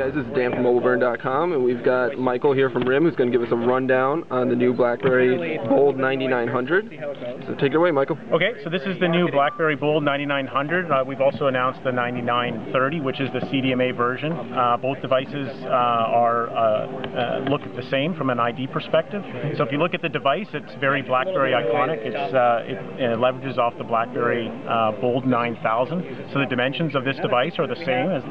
guys, this is Dan from mobileburn.com, and we've got Michael here from RIM who's going to give us a rundown on the new BlackBerry Bold 9900. So take it away, Michael. Okay, so this is the new BlackBerry Bold 9900. We've also announced the 9930, which is the CDMA version. Both devices look the same from an ID perspective. So if you look at the device, it's very BlackBerry iconic. It leverages off the BlackBerry Bold 9000. So the dimensions of this device are the same as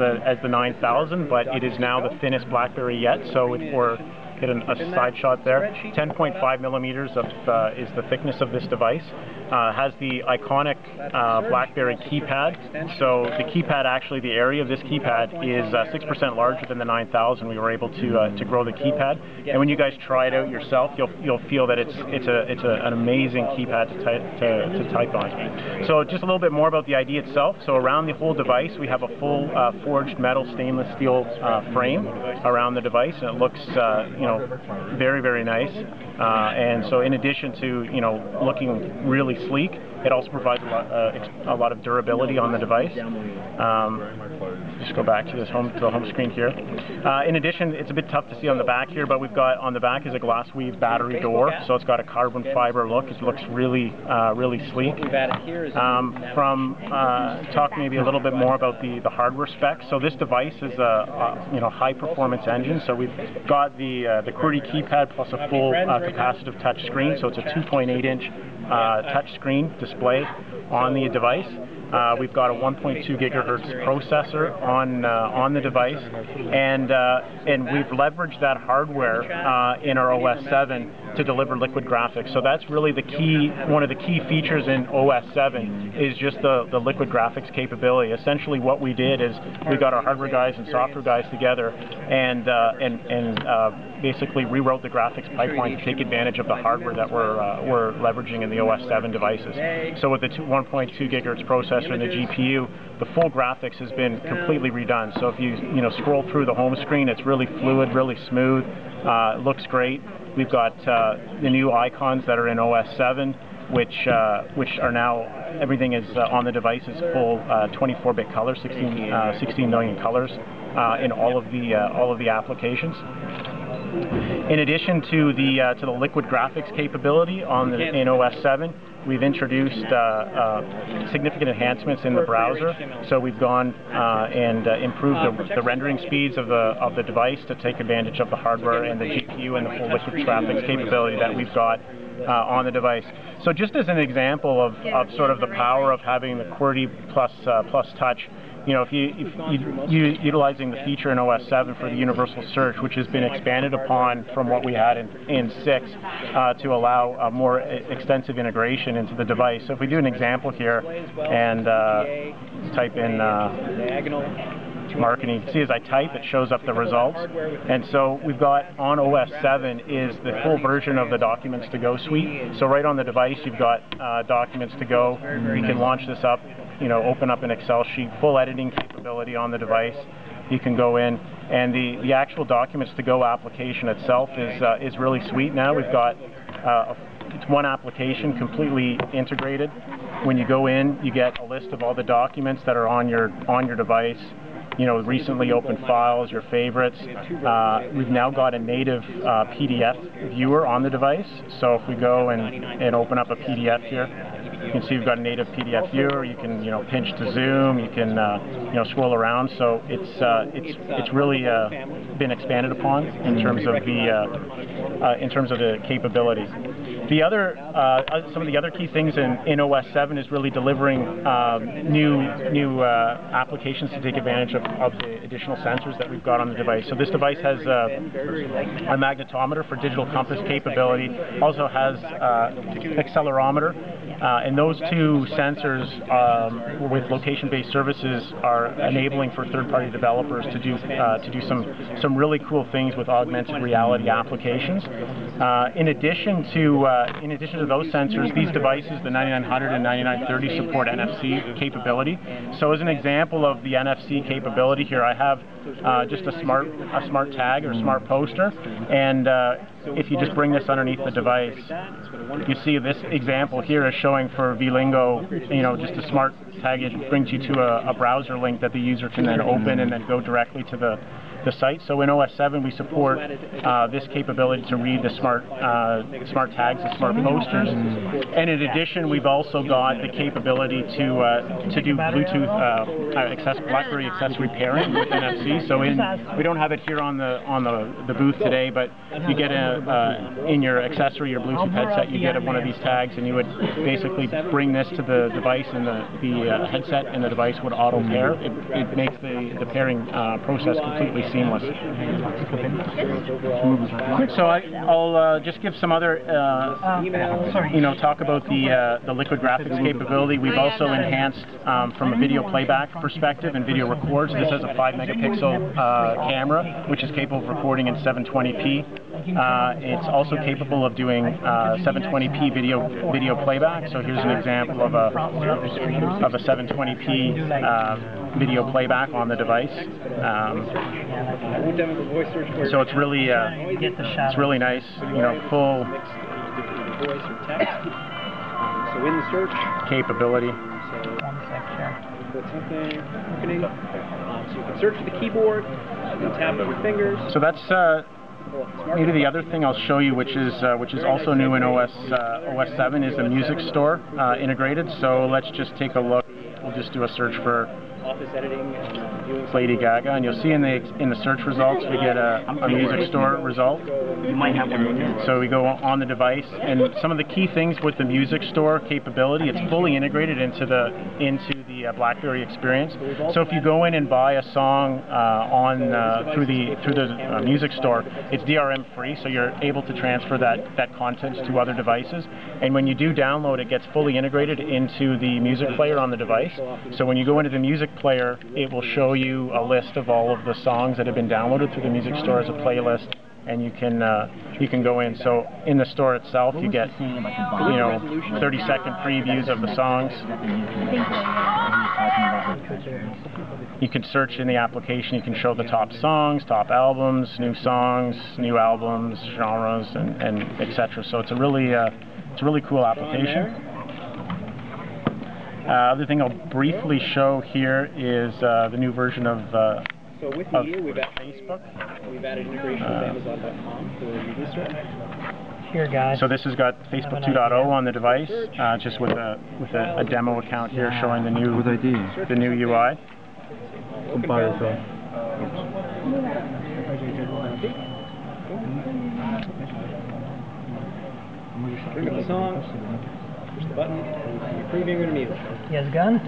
the 9000, but it is now the thinnest BlackBerry yet. So for get a side shot there. 10.5 millimeters is the thickness of this device. Has the iconic BlackBerry keypad. So the keypad, actually, the area of this keypad is 6% larger than the 9000. We were able to grow the keypad, and when you guys try it out yourself, you'll feel that it's an amazing keypad to type on. So just a little bit more about the ID itself. So around the whole device, we have a full forged metal stainless steel frame around the device, and it looks very, very nice. And so in addition to looking really sleek, it also provides a lot of durability on the device. Just go back to the home screen here. In addition, it's a bit tough to see on the back here, but we've got on the back is a glass weave battery door, so it's got a carbon fiber look. It looks really sleek. Talk maybe a little bit more about the hardware specs. So this device is a high performance engine. So we've got the QWERTY keypad plus a full capacitive touch screen. So it's a 2.8-inch touch screen display on the device. We've got a 1.2 gigahertz processor on the device, and we've leveraged that hardware in our OS 7 to deliver liquid graphics. So that's really the key. One of the key features in OS 7 is just the liquid graphics capability. Essentially, what we did is we got our hardware guys and software guys together and basically rewrote the graphics pipeline to take advantage of the hardware that we're leveraging in the OS 7 devices. So with the 1.2 gigahertz processor and the GPU, the full graphics has been completely redone. So if you scroll through the home screen, it's really fluid, really smooth. It looks great. We've got the new icons that are in OS 7, which are now, everything is on the device is full 24-bit color, 16 million colors in all of the applications. In addition to the liquid graphics capability in OS 7, we've introduced significant enhancements in the browser. So we've gone and improved the rendering speeds of the device to take advantage of the hardware and the GPU and the full liquid graphics capability that we've got on the device. So just as an example of sort of the power of having the QWERTY plus touch, if you utilizing the feature in OS 7 for the universal search, which has been expanded upon from what we had in 6 to allow a more extensive integration into the device. So if we do an example here and type in marketing, you can see as I type, it shows up the results. And so we've got on OS 7 is the full version of the Documents to Go suite. So right on the device, you've got Documents to Go. You can launch this up, open up an Excel sheet, full editing capability on the device. You can go in, and the actual Documents to Go application itself is really sweet now. We've got it's one application completely integrated. When you go in, you get a list of all the documents that are on your device. Recently opened files, your favorites. We've now got a native PDF viewer on the device. So if we go and open up a PDF here, you can see we've got a native PDF viewer. You can pinch to zoom. You can scroll around. So it's really been expanded upon in terms of the capability. Some of the other key things in OS 7 is really delivering new applications to take advantage of the additional sensors that we've got on the device. So this device has a magnetometer for digital compass capability, also has accelerometer, and those two sensors with location-based services are enabling for third-party developers to do some really cool things with augmented reality applications. In addition to those sensors, these devices, the 9900 and 9930, support NFC capability. So as an example of the NFC capability here, I have just a smart tag or smart poster, and if you just bring this underneath the device, you see this example here is showing for vLingo, just a smart tag. It brings you to a browser link that the user can then open and then go directly to site. So in OS 7 we support this capability to read the smart tags, the smart posters, and in addition we've also got the capability to do Bluetooth BlackBerry accessory pairing with NFC. So we don't have it here on the booth today, but you get in your accessory, your Bluetooth headset, you get one of these tags, and you would basically bring this to the device, and the headset and the device would auto pair. It makes the pairing process completely seamless. So I'll just give some other, talk about the liquid graphics capability. We've also enhanced from a video playback perspective and video record. So this has a 5 megapixel camera, which is capable of recording in 720p. It's also capable of doing 720p video playback. So here's an example of a 720p video playback on the device. So it's really nice, full capability. Put something opening. So you can search with the keyboard, you can tap with your fingers. So that's maybe the other thing I'll show you, which is also new in OS 7, is the music store integrated. So let's just take a look. We'll just do a search for office editing, Lady Gaga, and you'll see in the search results we get a music store result. You might have one. So we go on the device, and some of the key things with the music store capability, it's fully integrated into the BlackBerry experience. So if you go in and buy a song through the music store, it's DRM free, so you're able to transfer that content to other devices. And when you do download, it gets fully integrated into the music player on the device. So when you go into the music player, it will show you a list of all of the songs that have been downloaded through the music store as a playlist, and you can go in. So in the store itself, you get 30-second previews of the songs. You can search in the application. You can show the top songs, top albums, new songs, new albums, genres, and etc. So it's a really cool application. Other thing I'll briefly show here is the new version of so with me here, we've added Facebook. We've added integration with Amazon.com for the media store. Here, guys. So this has got Facebook 2.0 on the device, just with a demo account here showing the new UI. Bring up the song. Push the button. You're previewing it immediately. He has a gun?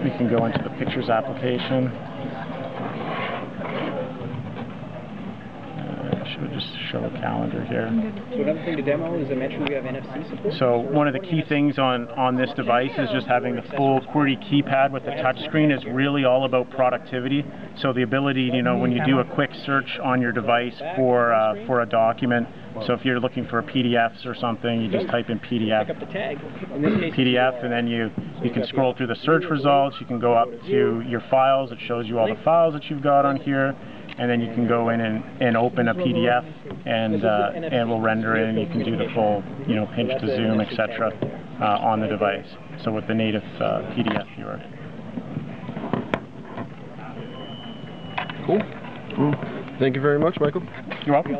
We can go into the pictures application. Should just show a calendar here. So another thing to demo is I mentioned we have NFC support. So one of the key things on this device is just having the full QWERTY keypad with the touchscreen is really all about productivity. So the ability, when you do a quick search on your device for a document, so if you're looking for PDFs or something, you just type in PDF, and then you can scroll through the search results. You can go up to your files. It shows you all the files that you've got on here. And then you can go in and open a PDF, and we'll render it, and you can do the full, pinch to zoom, etc. On the device. So with the native PDF viewer. Cool. Thank you very much, Michael. You're welcome.